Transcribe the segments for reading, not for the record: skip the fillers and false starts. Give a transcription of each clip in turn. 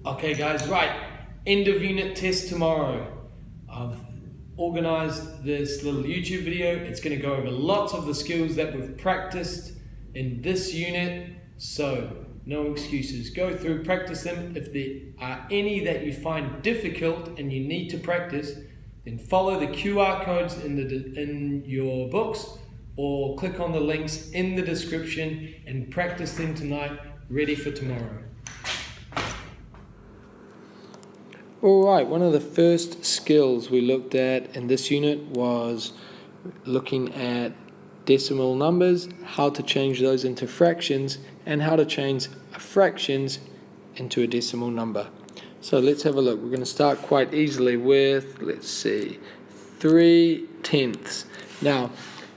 Okay guys, right, end of unit test tomorrow. I've organized this little YouTube video. It's going to go over lots of the skills that we've practiced in this unit, so no excuses. Go through, practice them. If there are any that you find difficult and you need to practice, then follow the QR codes in your books or click on the links in the description and practice them tonight, ready for tomorrow. Alright, one of the first skills we looked at in this unit was looking at decimal numbers, how to change those into fractions, and how to change fractions into a decimal number. So let's have a look. We're going to start quite easily with, let's see, 3/10. Now,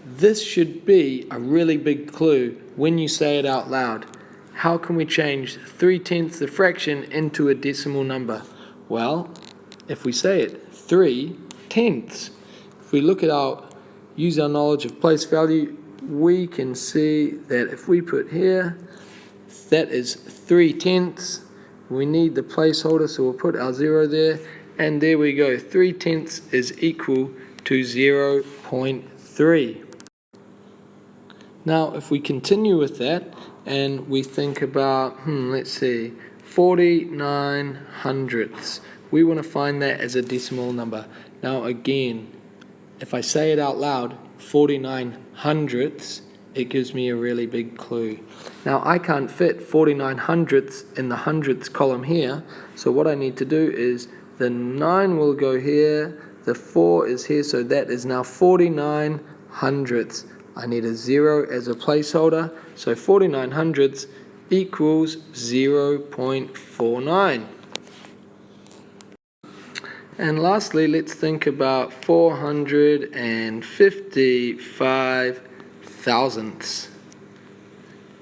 this should be a really big clue when you say it out loud. How can we change 3/10, the fraction, into a decimal number? Well, if we say it 3/10, if we use our knowledge of place value, we can see that if we put here, that is 3/10. We need the placeholder, so we'll put our 0 there, and there we go. 3/10 is equal to 0.3. Now, if we continue with that, and we think about, let's see, 49 hundredths. We want to find that as a decimal number. Now again, if I say it out loud, 49 hundredths, it gives me a really big clue. Now I can't fit 49 hundredths in the hundredths column here, so what I need to do is the 9 will go here, the 4 is here, so that is now 49 hundredths. I need a 0 as a placeholder, so 49 hundredths equals 0.49. And lastly, let's think about 455 thousandths.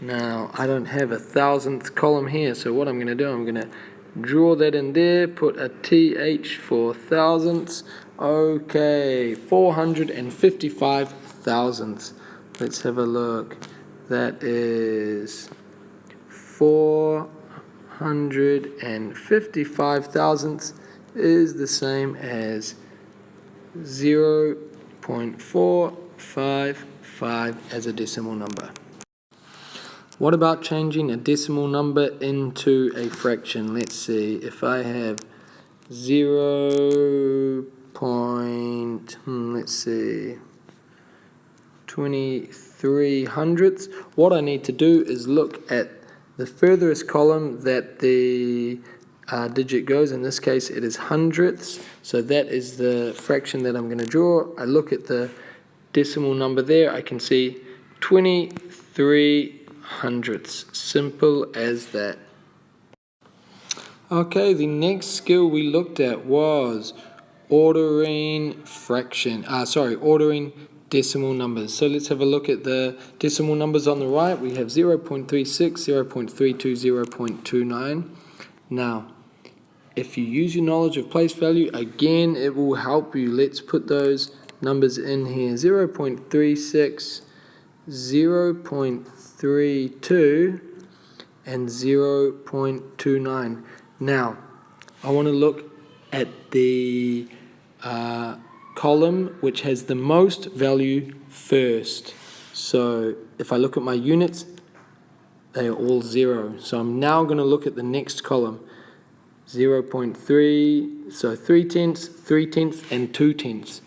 Now, I don't have a thousandth column here, so what I'm going to do, I'm going to draw that in there, put a TH for thousandths. Okay, 455 thousandths. Let's have a look. That is 455 thousandths is the same as 0.455 as a decimal number. What about changing a decimal number into a fraction? Let's see, if I have 23 hundredths, what I need to do is look at the furthest column that the digit goes. In this case it is hundredths, so that is the fraction that I'm going to draw. I look at the decimal number there, I can see 23 hundredths. Simple as that. Okay, the next skill we looked at was ordering ordering decimal numbers. So let's have a look at the decimal numbers on the right. We have 0.36, 0.32, 0.29. Now, if you use your knowledge of place value, again, it will help you. Let's put those numbers in here. 0.36, 0.32, and 0.29. Now, I want to look at the column which has the most value first. So if I look at my units, they are all 0. So I'm now going to look at the next column. 0.3, so 3/10, 3/10, and 2/10.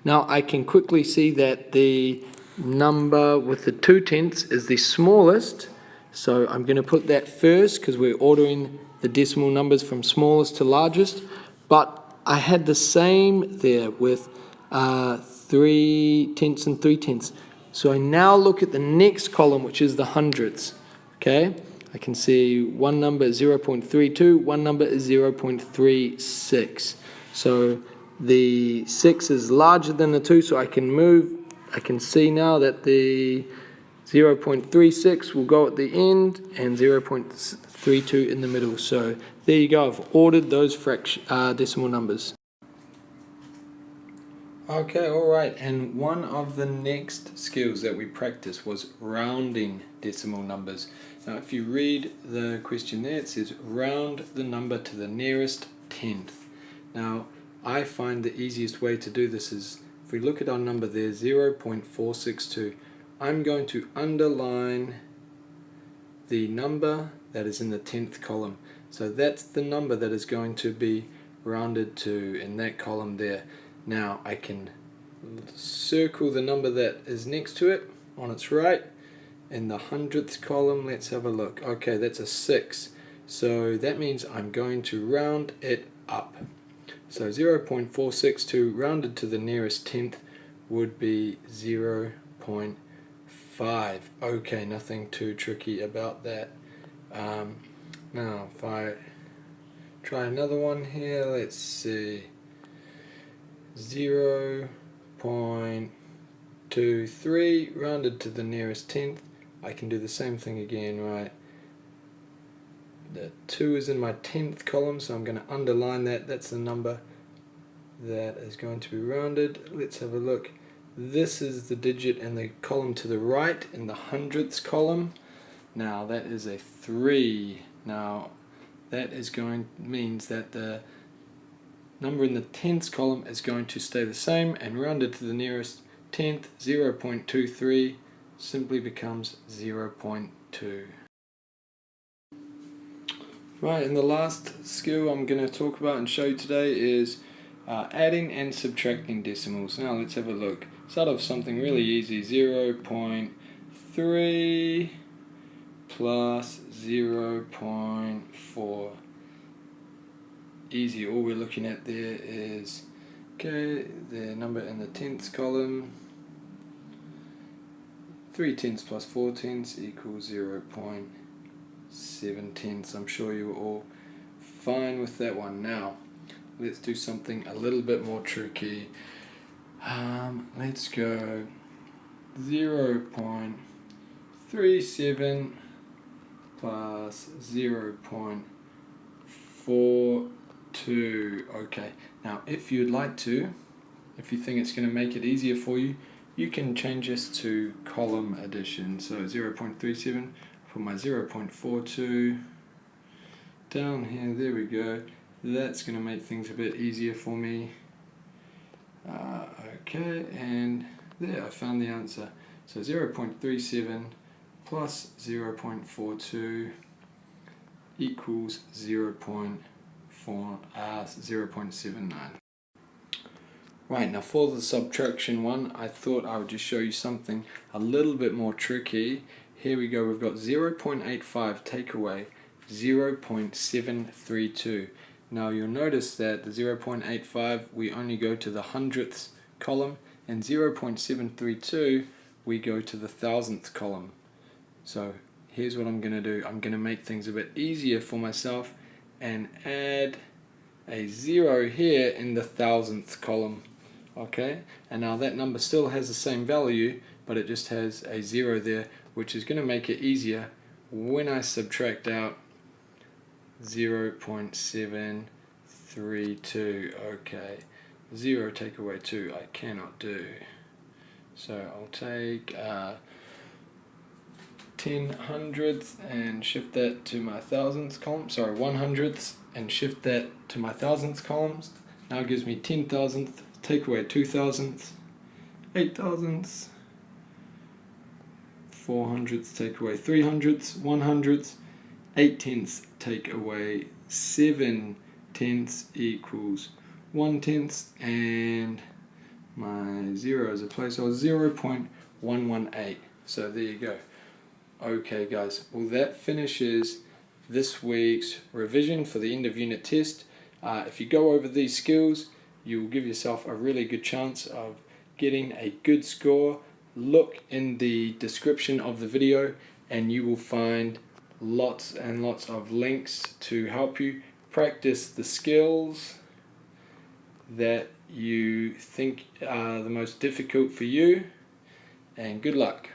Now I can quickly see that the number with the 2/10 is the smallest, so I'm going to put that first because we're ordering the decimal numbers from smallest to largest. But I had the same there with 3/10 and 3/10. So I now look at the next column, which is the hundredths. Okay, I can see one number is 0.32, one number is 0.36. So the 6 is larger than the 2, so I can see now that the 0.36 will go at the end and 0.32 in the middle. So there you go, I've ordered those decimal numbers. Okay, alright, and one of the next skills that we practiced was rounding decimal numbers. Now if you read the question there, it says round the number to the nearest tenth. Now I find the easiest way to do this is, if we look at our number there, 0.462, I'm going to underline the number that is in the 10th column. So that's the number that is going to be rounded to in that column there. Now I can circle the number that is next to it on its right. In the hundredths column, let's have a look. Okay, that's a 6. So that means I'm going to round it up. So 0.462 rounded to the nearest tenth would be 0.5. Okay, nothing too tricky about that. Now if I try another one here, let's see. 0.23 rounded to the nearest tenth. I can do the same thing again, right? The 2 is in my 10th column, so I'm going to underline that. That's the number that is going to be rounded. Let's have a look. This is the digit in the column to the right in the hundredths column. Now that is a 3. Now that means that the number in the tenths column is going to stay the same, and rounded to the nearest tenth, 0.23 simply becomes 0.2. Right, and the last skill I'm going to talk about and show you today is adding and subtracting decimals. Now let's have a look. Start off something really easy. 0.3 plus 0.4. Easy. All we're looking at there is, okay, the number in the tenths column. 3 tenths plus 4 tenths equals 0.7 tenths. I'm sure you were all fine with that one. Now let's do something a little bit more tricky. Let's go 0.37 plus 0.42. Okay, now if you'd like to, if you think it's going to make it easier for you, you can change this to column addition. So 0.37, put my 0.42 down here, there we go. That's going to make things a bit easier for me. Okay, and there, I found the answer. So 0.37 plus 0.42 equals 0.79. Right, now for the subtraction one, I thought I would just show you something a little bit more tricky. Here we go, we've got 0.85 take away 0.732. Now you'll notice that the 0.85 we only go to the hundredths column, and 0.732 we go to the thousandths column. So here's what I'm going to do. I'm going to make things a bit easier for myself and add a 0 here in the thousandths column. Okay, and now that number still has the same value, but it just has a 0 there, which is going to make it easier when I subtract out 0.732. Okay, 0 take away 2 I cannot do, so I'll take 10 hundredths and shift that to my thousandths column. Sorry, 100ths and shift that to my thousandths columns. Now it gives me 10 thousandths, take away 2 thousandths, 8 thousandths, 4 hundredths, take away 3 hundredths, 1 hundredths, 8 tenths, take away 7 tenths equals 1 tenth, and my 0 as a placeholder, 0.118. So there you go. Okay guys, well that finishes this week's revision for the end of unit test. If you go over these skills, you will give yourself a really good chance of getting a good score. Look in the description of the video and you will find lots and lots of links to help you practice the skills that you think are the most difficult for you, and good luck.